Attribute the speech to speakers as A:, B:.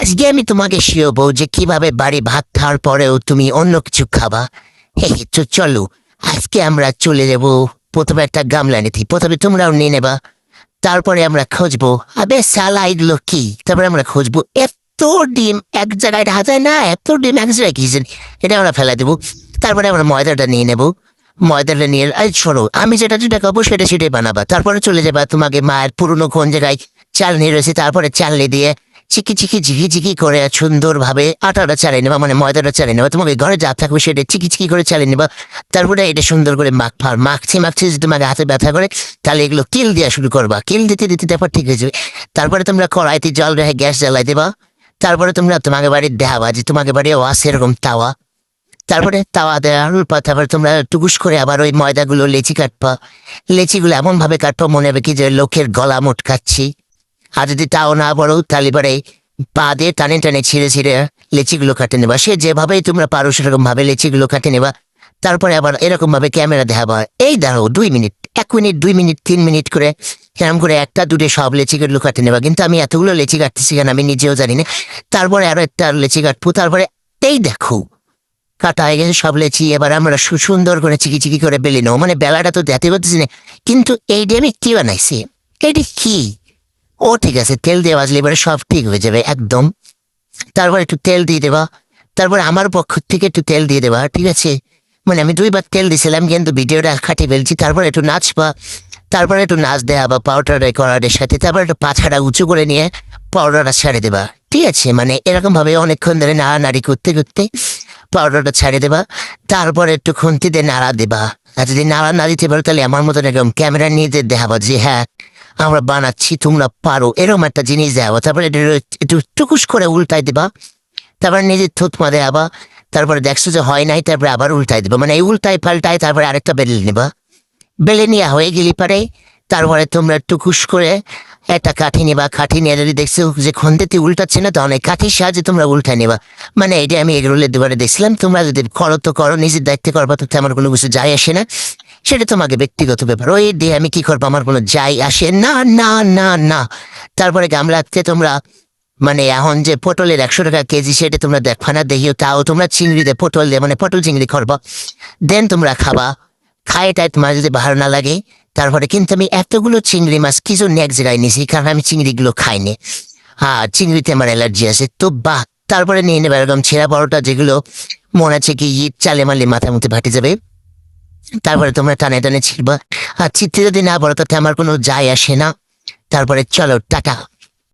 A: আজকে আমি তোমাকে শিখাবো যে কিভাবে বাড়ি ভাত খাওয়ার পরেও তুমি অন্য কিছু খাবা। তো চলো, আজকে আমরা চলে যাব। প্রথমে একটা গামলা নিতে, প্রথমে তোমরাও নিয়ে নেবা। তারপরে আমরা খুঁজবো, আবে সালা এগুলো কি। তারপরে আমরা খুঁজবো এত ডিম এক জায়গায় রাখা যায় না, এত ডিম এক জায়গায় কি এটা আমরা ফেলে দেবো। তারপরে আমরা ময়দাটা নিয়ে নেবো। ময়দাটা নিয়ে শোনো, আমি যেটা যেটা খাবো সেটা সেটাই বানাবা। তারপরে চলে যাবা তোমাকে মায়ের পুরনো কোন জায়গায় চালনি রয়েছে, তারপরে চালনি দিয়ে চিকি চিকি ঝিকি ঝিকি করে সুন্দরভাবে আটাটা চালিয়ে নেবা, মানে ময়দাটা চালিয়ে নেবা। তোমাকে ঘরে যা থাকবে সেটা চিকি চিকি করে চালিয়ে নেবা। তারপরে এটা সুন্দর করে মাখছি যদি তোমাকে হাতে ব্যথা করে, তাহলে এগুলো কিল দেওয়া শুরু করবা। কিল দিতে দিতে তারপর ঠিক হয়ে যাবে। তারপরে তোমরা কড়াইতে জল রেখে গ্যাস জ্বালাই দেবা। তারপরে তোমরা তোমাকে বাড়ির দেখাবা যে তোমাকে বাড়ি আছে এরকম তাওয়া। তারপরে তাওয়া দেওয়ার পর তারপরে তোমরা টুকুস করে আবার ওই ময়দাগুলো লেচি কাটবা। লেচিগুলো এমন ভাবে কাটবা মনে হবে কি যে লোকের গলা মোটকাচ্ছি। আর যদি তাও না বলো তাহলে পরে পা দিয়ে টানে টানে ছিঁড়ে ছিঁড়ে লেচিগুলো কাটে নেবা। সে যেভাবেই তোমরা পারো সেরকম ভাবে লেচিগুলো কাটে নেবা। তারপরে আবার এরকম ভাবে ক্যামেরা দেখাবা, এই দাঁড়ো 2 মিনিট, 1 মিনিট, 2 মিনিট, 3 মিনিট করে এরকম করে একটা দুটো সব লেচিগুলো কাটে নেবা। কিন্তু আমি এতগুলো লেচি কাটতেছি কেন আমি নিজেও জানি না। তারপরে আরো একটা লেচি কাটবো। তারপরে এই দেখো কাটা হয়ে গেছে সব লেচি। এবার আমরা সুন্দর করে চিকি চিকি করে বেলে নেবো। মানে বেলাটা তো দেখতে পাচ্ছি না, কিন্তু এই দিয়ে আমি কি বানাইছি, এইটি কি? ও ঠিক আছে, তেল দিয়ে বাজলে এবারে সব ঠিক হয়ে যাবে একদম। তারপর একটু তেল দিয়ে দেবা। তারপর আমার পক্ষ থেকে একটু তেল দিয়ে দেবা, ঠিক আছে? মানে আমি 2 বার তেল দিয়েছিলাম কিন্তু ভিডিওটা খাটিয়ে ফেলছি। তারপর একটু নাচবা। তারপরে একটু নাচ দেয়া বা পাউডার করারের সাথে। তারপর একটু পাছাটা উঁচু করে নিয়ে পাউডারটা ছেড়ে দেবা, ঠিক আছে? মানে এরকম ভাবে অনেকক্ষণ ধরে নাড়ানাড়ি করতে করতে পাউডারটা ছেড়ে দেবা। তারপর একটু খুন্তি দিয়ে নাড়া দেবা। আর যদি নাড়া না দিতে পারো তাহলে আমার মতন এরকম ক্যামেরা নিয়ে দেখাবো যে হ্যাঁ আমরা বানাচ্ছি, তোমরা পারো, এরকম একটা জিনিস দেওয়া। তারপরে একটু টুকুস করে উল্টাই দেবা। তারপরে নিজের থুতমা দেওয়া। তারপরে দেখছো যে হয় নাই, তারপরে আবার উল্টাই দেবা। মানে এই উল্টাই পাল্টাই তারপরে আরেকটা বেলে নেবা। বেলে নেওয়া হয়ে গেলি পারে তারপরে তোমরা টুকুস করে একটা কাঠি নেবা। কাঠি নিয়ে যদি দেখছো যে খন্দেতে উল্টাচ্ছে না, তাহলে কাঠির সাহায্যে তোমরা উল্টাই নেবা। মানে এটা আমি এগরোলের দুবারে দেখছিলাম। তোমরা যদি করো তো করো, নিজের দায়িত্বে করবা, তো আমার কোনো কিছু যায় আসে না। সেটা তোমাকে ব্যক্তিগত ব্যাপার। ওই দিয়ে আমি কি করবো আমার কোনো যাই আসে না, না, না, না। তারপরে গামলাতে তোমরা মানে এখন যে পটলের 100 টাকা কেজি সেটা তোমরা দেখবা না, দেখিও। তাও তোমরা চিংড়ি দিয়ে পটল দিয়ে মানে পটল চিংড়ি করবা। দেন তোমরা খাবা। খাইটাই তোমার যদি ভালো না লাগে তারপরে কিন্তু আমি এতগুলো চিংড়ি মাছ কিছু এক জায়গায় নিয়েছি, কারণ আমি চিংড়িগুলো খাইনি। চিংড়িতে আমার অ্যালার্জি আছে তো। বাহ, তারপরে নিয়ে নেবে এরকম ছেঁড়া পরোটা, যেগুলো মনে আছে কি ঈদ চালে মারলে মাথার মধ্যে ফাটে যাবে। তারপরে তোমরা টানে টানে ছিড়বা। আর চিত্তে যদি না বলো তাতে আমার কোনো যায় আসে না। তারপরে চলো টাটা।